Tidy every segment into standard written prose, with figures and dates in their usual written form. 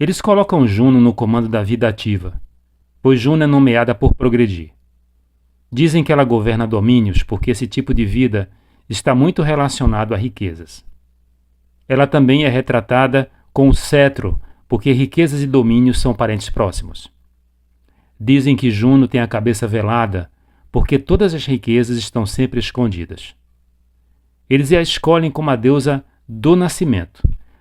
Eles colocam Juno no comando da vida ativa, pois Juno é nomeada por progredir. Dizem que ela governa domínios porque esse tipo de vida está muito relacionado a riquezas. Ela também é retratada com o cetro, porque riquezas e domínios são parentes próximos. Dizem que Juno tem a cabeça velada, porque todas as riquezas estão sempre escondidas. Eles a escolhem como a deusa do nascimento,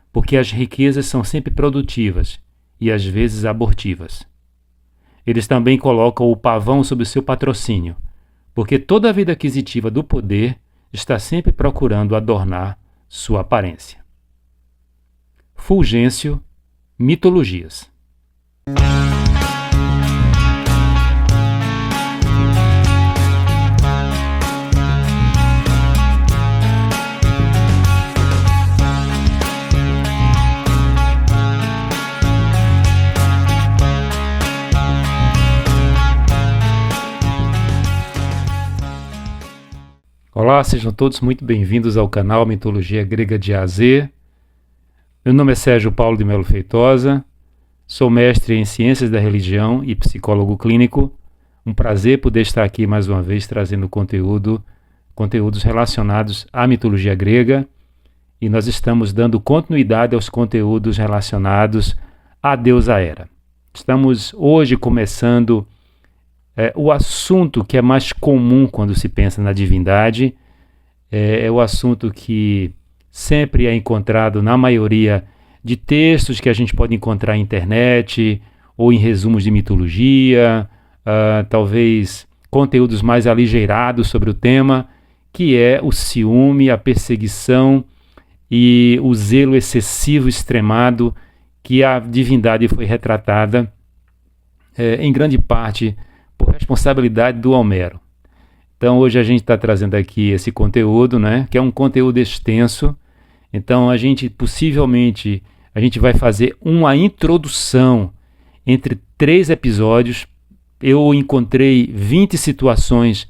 porque as riquezas são sempre produtivas e às vezes abortivas. Eles também colocam o pavão sob o seu patrocínio, porque toda a vida aquisitiva do poder está sempre procurando adornar sua aparência. Fulgêncio, mitologias. Olá, sejam todos muito bem-vindos ao canal Mitologia Grega de A a Z. Meu nome é Sérgio Paulo de Melo Feitosa, sou mestre em Ciências da Religião e psicólogo clínico. Um prazer poder estar aqui mais uma vez trazendo conteúdos relacionados à mitologia grega, e nós estamos dando continuidade aos conteúdos relacionados à deusa Hera. Estamos hoje começando o assunto que é mais comum quando se pensa na divindade, é o assunto que sempre é encontrado na maioria de textos que a gente pode encontrar na internet ou em resumos de mitologia, talvez conteúdos mais aligeirados sobre o tema, que é o ciúme, a perseguição e o zelo excessivo, extremado, que a divindade foi retratada em grande parte por responsabilidade do Homero. Então hoje a gente está trazendo aqui esse conteúdo, né, que é um conteúdo extenso. Então a gente vai fazer uma introdução entre 3 episódios. Eu encontrei 20 situações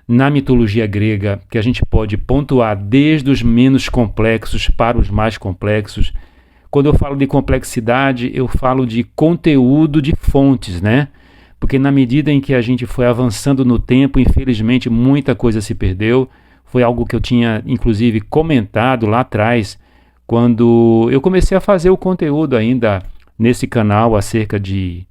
na mitologia grega que a gente pode pontuar desde os menos complexos para os mais complexos. Quando eu falo de complexidade, eu falo de conteúdo de fontes, né? Porque na medida em que a gente foi avançando no tempo, infelizmente muita coisa se perdeu. Foi algo que eu tinha inclusive comentado lá atrás, quando eu comecei a fazer o conteúdo ainda nesse canal há cerca de,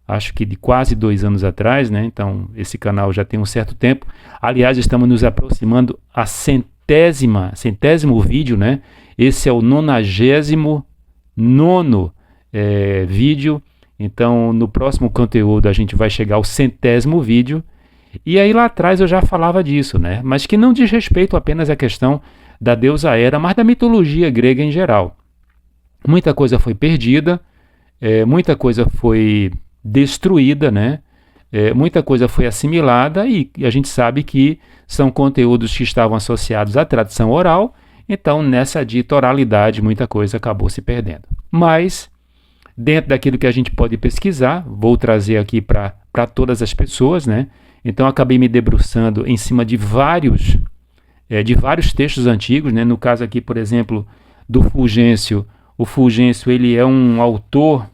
acho que de quase 2 anos atrás, né? Então esse canal já tem um certo tempo. Aliás, estamos nos aproximando a centésimo vídeo, né? Esse é o 99º vídeo. Então, no próximo conteúdo a gente vai chegar ao 100º vídeo. E aí lá atrás eu já falava disso, né? Mas que não diz respeito apenas à questão da deusa Hera, mas da mitologia grega em geral. Muita coisa foi perdida, muita coisa foi destruída, né? Muita coisa foi assimilada, e a gente sabe que são conteúdos que estavam associados à tradição oral. Então, nessa dita oralidade, muita coisa acabou se perdendo. Mas dentro daquilo que a gente pode pesquisar, vou trazer aqui para todas as pessoas, né? Então acabei me debruçando em cima de vários textos antigos, né? No caso aqui, por exemplo, do Fulgêncio. O Fulgêncio, ele é um autor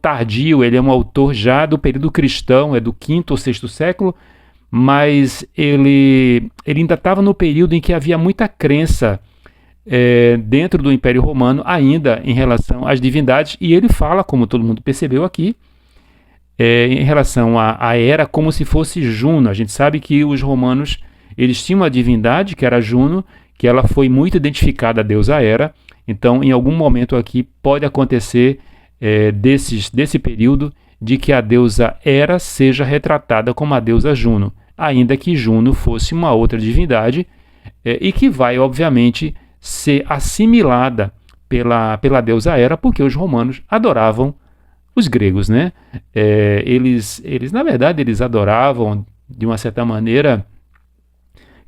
tardio, ele é um autor já do período cristão, é do 5º ou 6º século, mas ele ainda estava no período em que havia muita crença dentro do Império Romano ainda em relação às divindades, e ele fala, como todo mundo percebeu aqui, em relação a Hera como se fosse Juno. A gente sabe que os romanos eles tinham uma divindade que era Juno, que ela foi muito identificada a deusa Hera. Então em algum momento aqui pode acontecer desse período de que a deusa Hera seja retratada como a deusa Juno, ainda que Juno fosse uma outra divindade, e que vai obviamente ser assimilada pela deusa Hera, porque os romanos adoravam os gregos, né? Eles na verdade, eles adoravam, de uma certa maneira,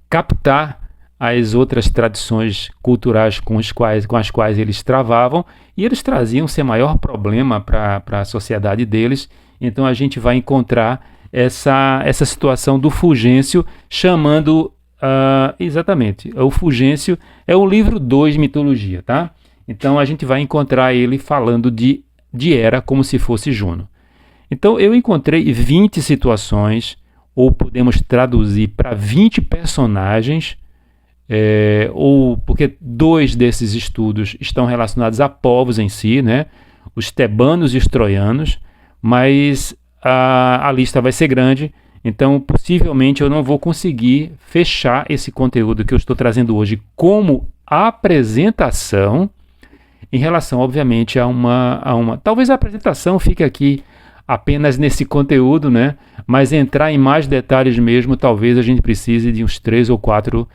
captar as outras tradições culturais com as quais eles travavam, e eles traziam seu maior problema para a sociedade deles. Então a gente vai encontrar essa situação do Fulgêncio chamando... exatamente, o Fulgêncio é o livro 2 de mitologia, tá? Então a gente vai encontrar ele falando de Hera como se fosse Juno. Então eu encontrei 20 situações, ou podemos traduzir para 20 personagens, ou porque 2 desses estudos estão relacionados a povos em si, né? Os tebanos e os troianos, mas a lista vai ser grande, então possivelmente eu não vou conseguir fechar esse conteúdo que eu estou trazendo hoje como apresentação, em relação, obviamente, a uma... Talvez a apresentação fique aqui apenas nesse conteúdo, né? Mas entrar em mais detalhes mesmo, talvez a gente precise de uns 3 ou 4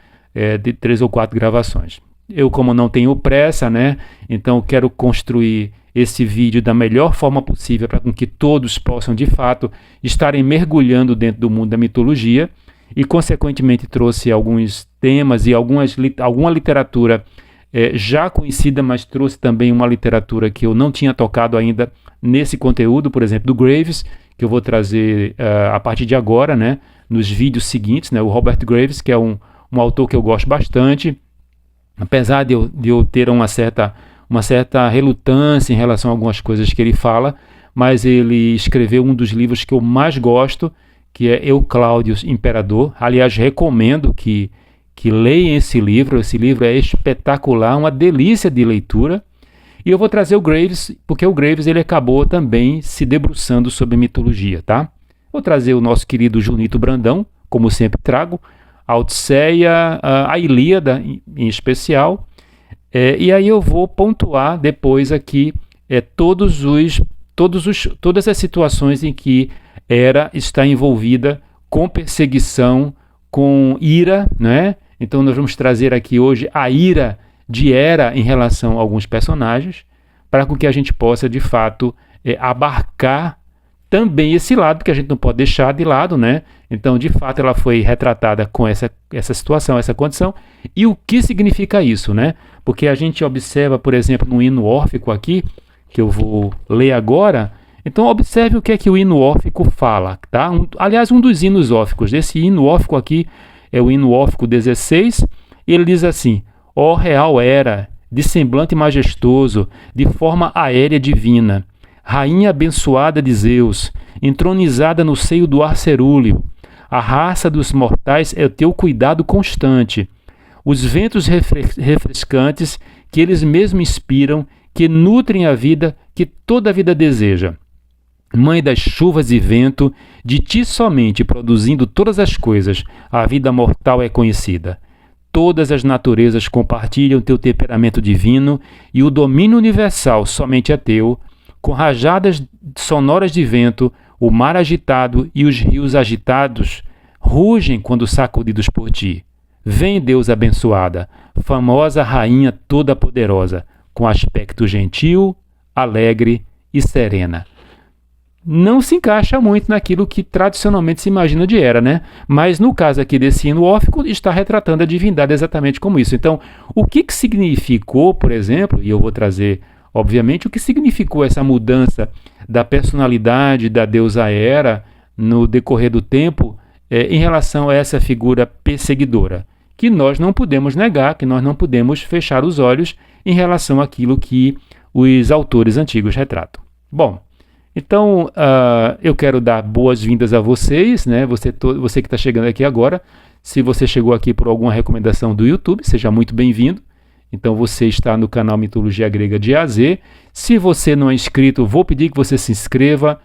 gravações. Eu, como não tenho pressa, né? Então quero construir esse vídeo da melhor forma possível para que todos possam, de fato, estarem mergulhando dentro do mundo da mitologia e, consequentemente, trouxe alguns temas e alguma literatura já conhecida, mas trouxe também uma literatura que eu não tinha tocado ainda nesse conteúdo, por exemplo, do Graves, que eu vou trazer a partir de agora, né, nos vídeos seguintes, né, o Robert Graves, que é um autor que eu gosto bastante, apesar de eu ter uma certa relutância em relação a algumas coisas que ele fala, mas ele escreveu um dos livros que eu mais gosto, que é Eucláudios Imperador. Aliás, recomendo que leiam esse livro é espetacular, uma delícia de leitura. E eu vou trazer o Graves, porque o Graves ele acabou também se debruçando sobre mitologia, tá? Vou trazer o nosso querido Junito Brandão, como sempre trago, a Odisseia, a Ilíada em especial, e aí eu vou pontuar depois aqui todas as situações em que Hera está envolvida com perseguição, com ira, né? Então nós vamos trazer aqui hoje a ira de Hera em relação a alguns personagens, para que a gente possa, de fato, abarcar também esse lado, que a gente não pode deixar de lado, né? Então, de fato, ela foi retratada com essa situação, essa condição. E o que significa isso, né? Porque a gente observa, por exemplo, no hino órfico aqui, que eu vou ler agora. Então, observe o que é que o hino órfico fala, tá? Aliás, um dos hinos órficos desse hino órfico aqui é o hino órfico 16. Ele diz assim: ó real Hera, de semblante majestoso, de forma aérea divina, rainha abençoada de Zeus, entronizada no seio do ar cerúleo, a raça dos mortais é o teu cuidado constante. Os ventos refrescantes que eles mesmos inspiram, que nutrem a vida, que toda a vida deseja. Mãe das chuvas e vento, de ti somente produzindo todas as coisas, a vida mortal é conhecida. Todas as naturezas compartilham teu temperamento divino e o domínio universal somente é teu. Com rajadas sonoras de vento, o mar agitado e os rios agitados rugem quando sacudidos por ti. Vem, Deus abençoada, famosa rainha toda poderosa, com aspecto gentil, alegre e serena. Não se encaixa muito naquilo que tradicionalmente se imagina de Hera, né? Mas no caso aqui desse hino órfico, está retratando a divindade exatamente como isso. Então, o que significou, por exemplo, e eu vou trazer, obviamente, o que significou essa mudança da personalidade da deusa Hera no decorrer do tempo em relação a essa figura perseguidora, que nós não podemos negar, que nós não podemos fechar os olhos em relação àquilo que os autores antigos retratam. Bom, então, eu quero dar boas-vindas a vocês, né? Você que está chegando aqui agora. Se você chegou aqui por alguma recomendação do YouTube, seja muito bem-vindo. Então, você está no canal Mitologia Grega de A a Z. Se você não é inscrito, vou pedir que você se inscreva.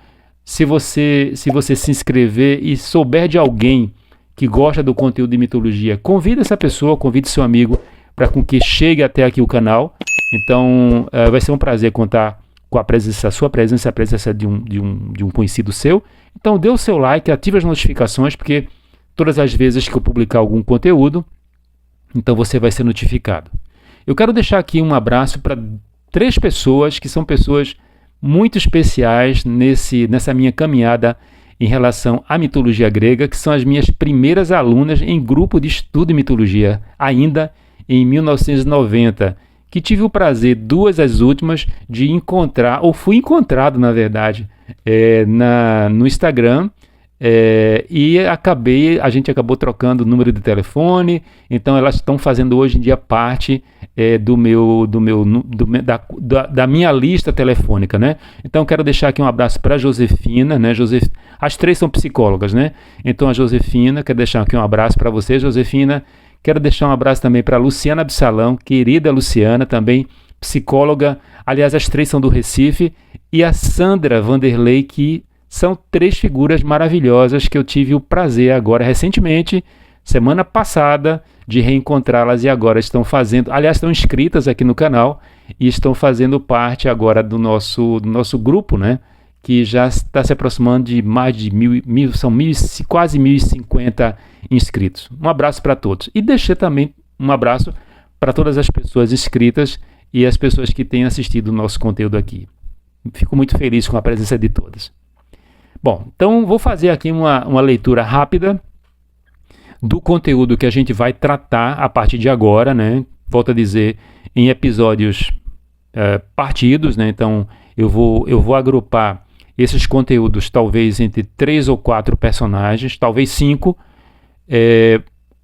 Se você se inscrever e souber de alguém que gosta do conteúdo de mitologia, convide essa pessoa, convide seu amigo para que chegue até aqui o canal. Então, vai ser um prazer contar com a sua presença, a presença de um conhecido seu. Então dê o seu like, ative as notificações, porque todas as vezes que eu publicar algum conteúdo, então você vai ser notificado. Eu quero deixar aqui um abraço para 3 pessoas que são pessoas muito especiais nessa minha caminhada em relação à mitologia grega, que são as minhas primeiras alunas em grupo de estudo de mitologia, ainda em 1990. Que tive o prazer, 2 as últimas, de encontrar, ou fui encontrado, na verdade, no Instagram, E a gente acabou trocando o número de telefone, então elas estão fazendo hoje em dia parte da minha lista telefônica, né? Então quero deixar aqui um abraço para a Josefina, né? As três são psicólogas, né? Então a Josefina, quero deixar aqui um abraço para você, Josefina. Quero deixar um abraço também para a Luciana Absalão, querida Luciana, também psicóloga. Aliás, as três são do Recife, e a Sandra Vanderlei, que são três figuras maravilhosas que eu tive o prazer agora, recentemente, semana passada, de reencontrá-las, e agora estão inscritas aqui no canal e estão fazendo parte agora do nosso grupo, né? Que já está se aproximando de mais de quase 1.050 inscritos. Um abraço para todos. E deixei também um abraço para todas as pessoas inscritas e as pessoas que têm assistido o nosso conteúdo aqui. Fico muito feliz com a presença de todas. Bom, então vou fazer aqui uma leitura rápida do conteúdo que a gente vai tratar a partir de agora, né? Volto a dizer, em episódios partidos, né? Então eu vou agrupar esses conteúdos talvez entre 3 ou 4 personagens, talvez 5.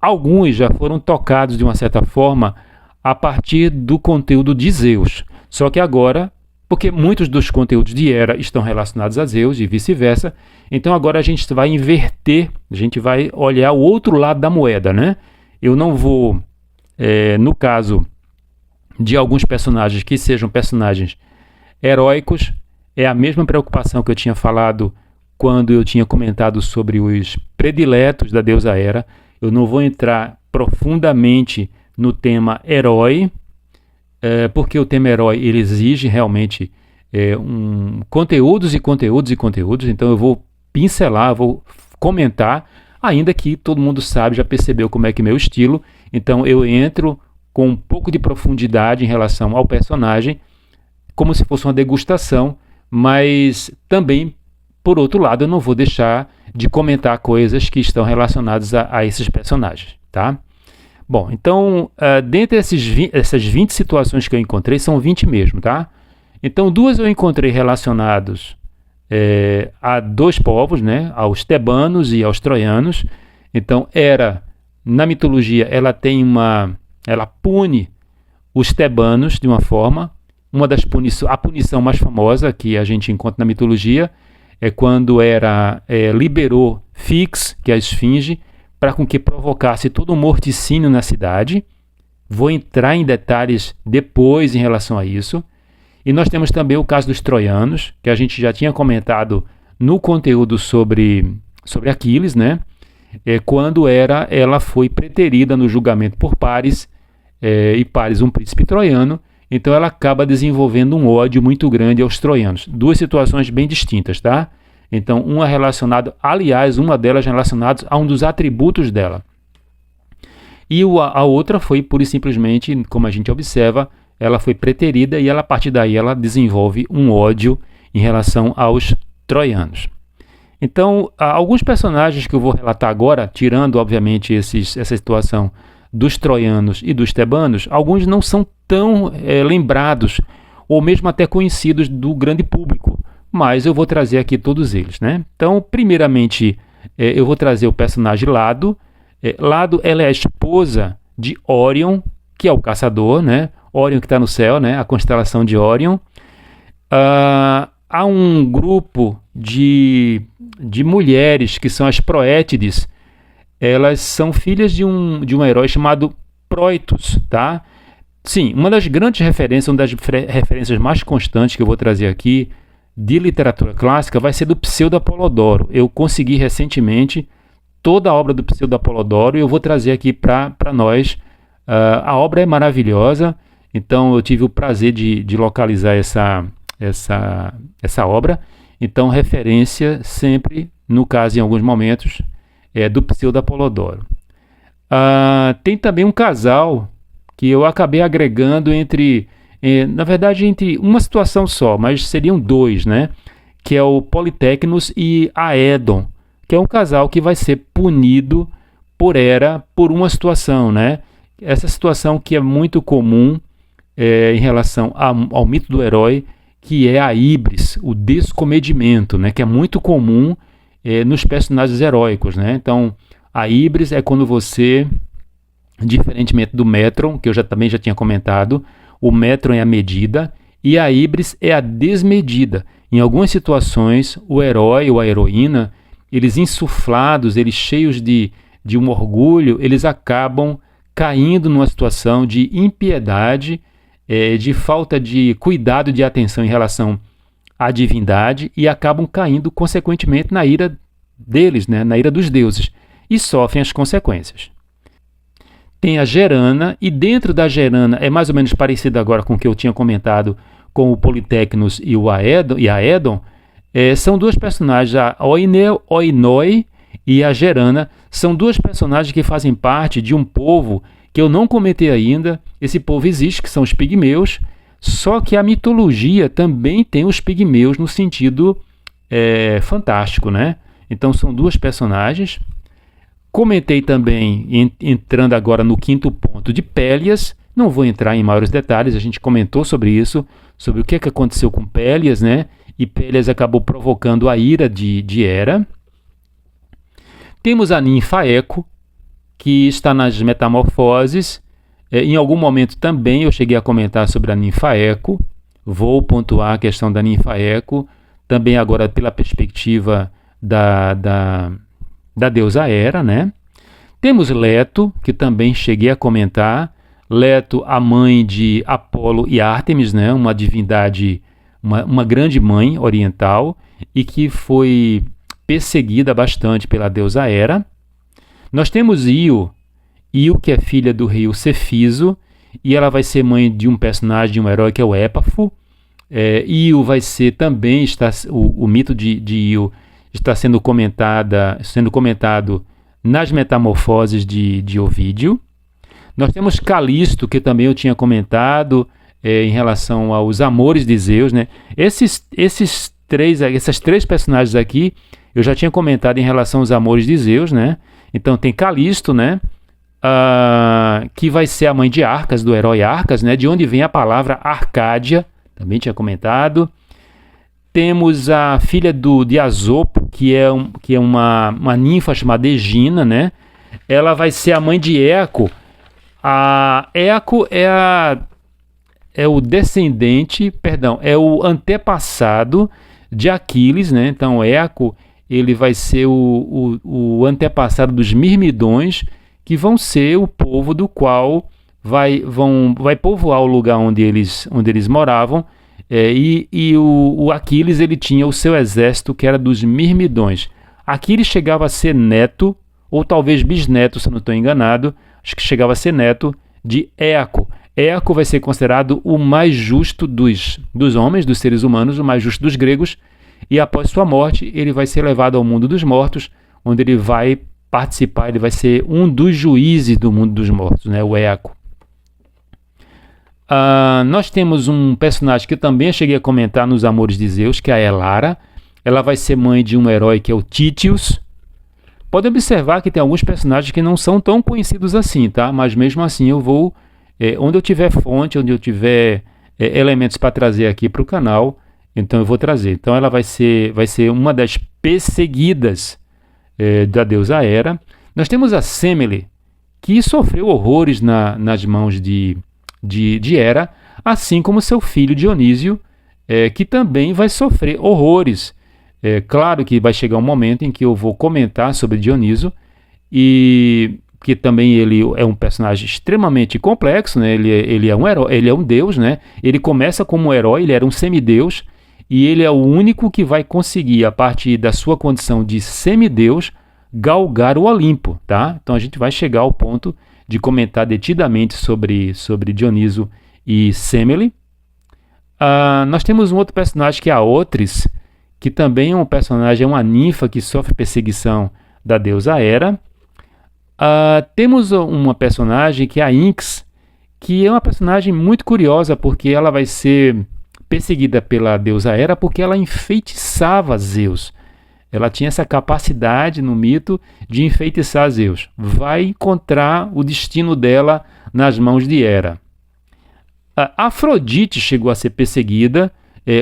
Alguns já foram tocados de uma certa forma a partir do conteúdo de Zeus. Só que agora, porque muitos dos conteúdos de Hera estão relacionados a Zeus e vice-versa, então agora a gente vai inverter, a gente vai olhar o outro lado da moeda, né? Eu não vou, no caso de alguns personagens que sejam personagens heróicos, é a mesma preocupação que eu tinha falado quando eu tinha comentado sobre os prediletos da deusa Hera. Eu não vou entrar profundamente no tema herói, porque o tema herói ele exige realmente conteúdos e conteúdos e conteúdos, então eu vou pincelar, vou comentar, ainda que todo mundo sabe, já percebeu como é que é meu estilo, então eu entro com um pouco de profundidade em relação ao personagem, como se fosse uma degustação, mas também, por outro lado, eu não vou deixar de comentar coisas que estão relacionadas a esses personagens, tá? Bom, então, dentre essas 20 situações que eu encontrei, são 20 mesmo, tá? Então, 2 eu encontrei relacionados a 2 povos, né? Aos tebanos e aos troianos. Então, Hera, na mitologia, ela pune os tebanos de uma forma. A punição mais famosa que a gente encontra na mitologia é quando Hera liberou Fix, que é a esfinge, para com que provocasse todo um morticínio na cidade. Vou entrar em detalhes depois em relação a isso. E nós temos também o caso dos troianos, que a gente já tinha comentado no conteúdo sobre Aquiles, né? Quando ela foi preterida no julgamento por Paris, e Paris um príncipe troiano, então ela acaba desenvolvendo um ódio muito grande aos troianos. 2 situações bem distintas, tá? Então, uma delas relacionada a um dos atributos dela. E a outra foi, pura e simplesmente, como a gente observa, ela foi preterida e a partir daí ela desenvolve um ódio em relação aos troianos. Então, alguns personagens que eu vou relatar agora, tirando, obviamente, essa situação dos troianos e dos tebanos, alguns não são tão lembrados ou mesmo até conhecidos do grande público, mas eu vou trazer aqui todos eles, né? Então, primeiramente, eu vou trazer o personagem Lado. Lado, ela é a esposa de Órion, que é o caçador, né? Órion que está no céu, né? A constelação de Órion. Há um grupo de mulheres que são as Proétides. Elas são filhas de um herói chamado Proitos, tá? Sim, uma das grandes referências, uma das referências mais constantes que eu vou trazer aqui de literatura clássica vai ser do Pseudo-Apolodoro. Eu consegui recentemente toda a obra do Pseudo-Apolodoro e eu vou trazer aqui para nós. A obra é maravilhosa, então eu tive o prazer de localizar essa obra. Então, referência sempre, no caso, em alguns momentos, do Pseudo-Apolodoro. Tem também um casal que eu acabei agregando na verdade, entre uma situação só, mas seriam 2, né? Que é o Politecnos e Aedon, que é um casal que vai ser punido por Hera por uma situação, né? Essa situação que é muito comum em relação ao mito do herói, que é a híbris, o descomedimento, né? Que é muito comum nos personagens heróicos, né? Então, a híbris é quando você, diferentemente do Metron, que eu também já tinha comentado, o Metron é a medida e a híbris é a desmedida. Em algumas situações, o herói ou a heroína, eles insuflados, eles cheios de um orgulho, eles acabam caindo numa situação de impiedade, de falta de cuidado, de atenção em relação à divindade e acabam caindo, consequentemente, na ira deles, né? Na ira dos deuses, e sofrem as consequências. Tem a Gerana, e dentro da Gerana é mais ou menos parecido agora com o que eu tinha comentado com o Politecnos e a Edon. São duas personagens, a Oinoi e a Gerana, são duas personagens que fazem parte de um povo que eu não comentei ainda. Esse povo existe, que são os pigmeus, só que a mitologia também tem os pigmeus no sentido fantástico, né? Então são duas personagens. Comentei também, entrando agora no quinto ponto, de Pélias. Não vou entrar em maiores detalhes, a gente comentou sobre isso, sobre o que aconteceu com Pélias, né? E Pélias acabou provocando a ira de Hera. Temos a ninfa Eco, que está nas Metamorfoses. Em algum momento também eu cheguei a comentar sobre a ninfa Eco. Vou pontuar a questão da ninfa Eco, também agora pela perspectiva da deusa Hera, né? Temos Leto, que também cheguei a comentar. Leto, a mãe de Apolo e Ártemis, né? Uma divindade, uma grande mãe oriental, e que foi perseguida bastante pela deusa Hera. Nós temos Io, que é filha do rei Cefiso, e ela vai ser mãe de um personagem, de um herói que é o Épafo. Io vai ser também, o mito de Io está sendo comentado nas Metamorfoses de Ovídio. Nós temos Calisto, que também eu tinha comentado em relação aos amores de Zeus, né? Essas três personagens aqui eu já tinha comentado em relação aos amores de Zeus, né? Então tem Calisto, né? Que vai ser a mãe de Arcas, do herói Arcas, né? De onde vem a palavra Arcádia, também tinha comentado. Temos a filha de Asopo, que é uma ninfa chamada Egina, né? Ela vai ser a mãe de Eco. A Eco é o antepassado de Aquiles, né? Então Eco, ele vai ser o antepassado dos Mirmidões, que vão ser o povo do qual vai povoar o lugar onde eles moravam. O Aquiles, ele tinha o seu exército, que era dos Mirmidões. Aquiles chegava a ser neto, ou talvez bisneto, se não estou enganado, acho que chegava a ser neto de Eco. Eco vai ser considerado o mais justo dos homens, dos seres humanos, o mais justo dos gregos, e após sua morte ele vai ser levado ao mundo dos mortos, onde ele vai participar, ele vai ser um dos juízes do mundo dos mortos, né, o Eco. Nós temos um personagem que eu também cheguei a comentar nos Amores de Zeus, que é a Elara. Ela vai ser mãe de um herói que é o Títios. Pode observar que tem alguns personagens que não são tão conhecidos assim, tá? Mas mesmo assim eu vou, onde eu tiver fonte, onde eu tiver elementos para trazer aqui para o canal, então eu vou trazer. Então ela vai ser uma das perseguidas da deusa Hera. Nós temos a Semele, que sofreu horrores nas mãos de Hera, assim como seu filho Dionísio, que também vai sofrer horrores. Claro que vai chegar um momento em que eu vou comentar sobre Dioniso, e que também ele é um personagem extremamente complexo, né? Ele é um herói, ele é um deus, né? Ele começa como um herói, ele era um semideus, e ele é o único que vai conseguir, a partir da sua condição de semideus, galgar o Olimpo, tá? Então a gente vai chegar ao ponto de comentar detidamente sobre Dioniso e Semele. Nós temos um outro personagem que é a Otris, que também é um personagem, é uma ninfa que sofre perseguição da deusa Hera. Temos uma personagem que é a Inx, que é uma personagem muito curiosa, porque ela vai ser perseguida pela deusa Hera porque ela enfeitiçava Zeus. Ela tinha essa capacidade no mito de enfeitiçar Zeus. Vai encontrar o destino dela nas mãos de Hera. A Afrodite chegou a ser perseguida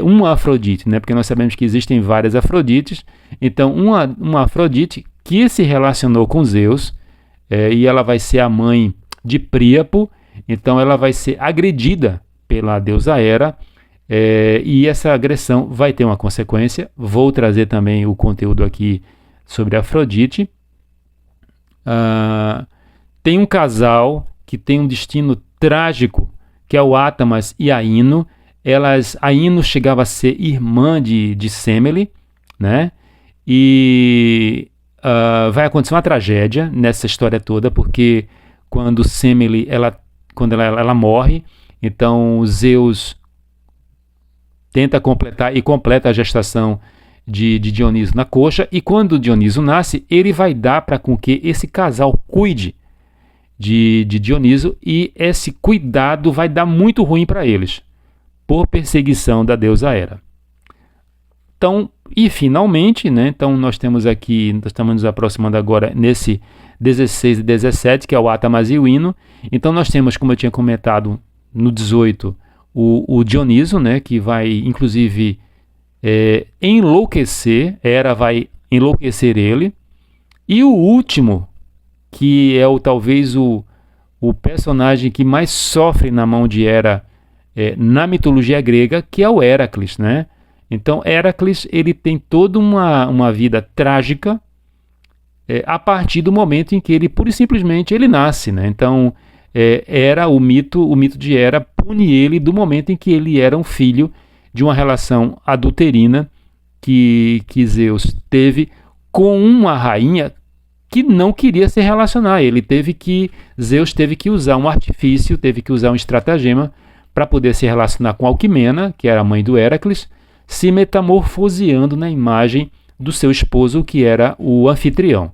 uma Afrodite, né? Porque nós sabemos que existem várias Afrodites. Então, uma Afrodite que se relacionou com Zeus, e ela vai ser a mãe de Príapo. Então, ela vai ser agredida pela deusa Hera, e essa agressão vai ter uma consequência. Vou trazer também o conteúdo aqui sobre Afrodite. Tem um casal que tem um destino trágico, que é o Atamas e a Ino. A Ino chegava a ser irmã de Semele, né? E vai acontecer uma tragédia nessa história toda, porque quando Semele quando ela morre, então Zeus tenta completar e completa a gestação de Dioniso na coxa, e quando Dioniso nasce, ele vai dar para com que esse casal cuide de Dioniso, e esse cuidado vai dar muito ruim para eles, por perseguição da deusa Hera. Então, e finalmente, né, então nós temos aqui, nós estamos nos aproximando agora nesse 16 e 17, que é o Atamas e o Ino. Então nós temos, como eu tinha comentado no 18, o Dioniso, né, que vai inclusive enlouquecer, Hera vai enlouquecer ele. E o último, que é talvez o personagem que mais sofre na mão de Hera na mitologia grega, que é o Héracles, né? Então Héracles, ele tem toda uma vida trágica a partir do momento em que ele pura e simplesmente ele nasce, né? Então o mito de Hera pune ele do momento em que ele era um filho de uma relação adulterina que Zeus teve com uma rainha que não queria se relacionar. Zeus teve que usar um artifício, teve que usar um estratagema para poder se relacionar com Alquimena, que era a mãe do Héracles, se metamorfoseando na imagem do seu esposo, que era o anfitrião.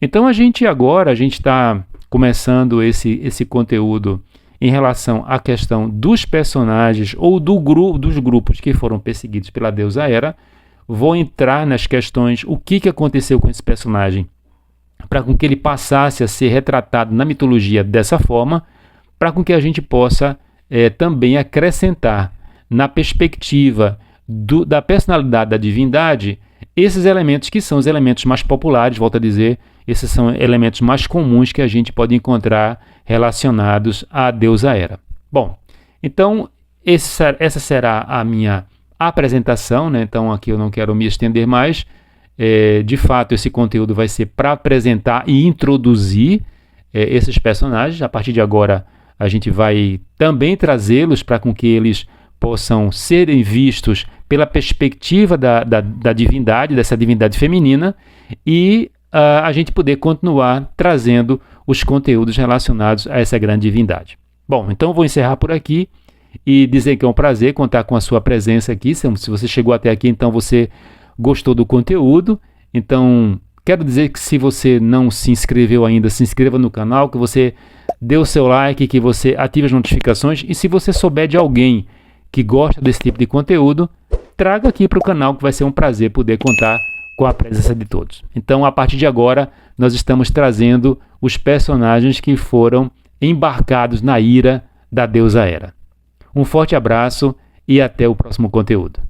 Então a gente está começando esse conteúdo em relação à questão dos personagens ou dos grupos que foram perseguidos pela deusa Hera. Vou entrar nas questões, o que aconteceu com esse personagem, para com que ele passasse a ser retratado na mitologia dessa forma, para com que a gente possa também acrescentar na perspectiva da personalidade da divindade esses elementos que são os elementos mais populares. Volto a dizer, esses são elementos mais comuns que a gente pode encontrar relacionados à deusa Hera. Bom, então essa será a minha apresentação, né? Então aqui eu não quero me estender mais. De fato, esse conteúdo vai ser para apresentar e introduzir esses personagens. A partir de agora, a gente vai também trazê-los para com que eles possam serem vistos pela perspectiva da divindade, dessa divindade feminina, e a gente poder continuar trazendo os conteúdos relacionados a essa grande divindade. Bom, então vou encerrar por aqui e dizer que é um prazer contar com a sua presença aqui. Se você chegou até aqui, então você gostou do conteúdo. Então, quero dizer que se você não se inscreveu ainda, se inscreva no canal, que você dê o seu like, que você ative as notificações, e se você souber de alguém que gosta desse tipo de conteúdo, traga aqui para o canal, que vai ser um prazer poder contar com a presença de todos. Então, a partir de agora, nós estamos trazendo os personagens que foram embarcados na ira da deusa Hera. Um forte abraço e até o próximo conteúdo.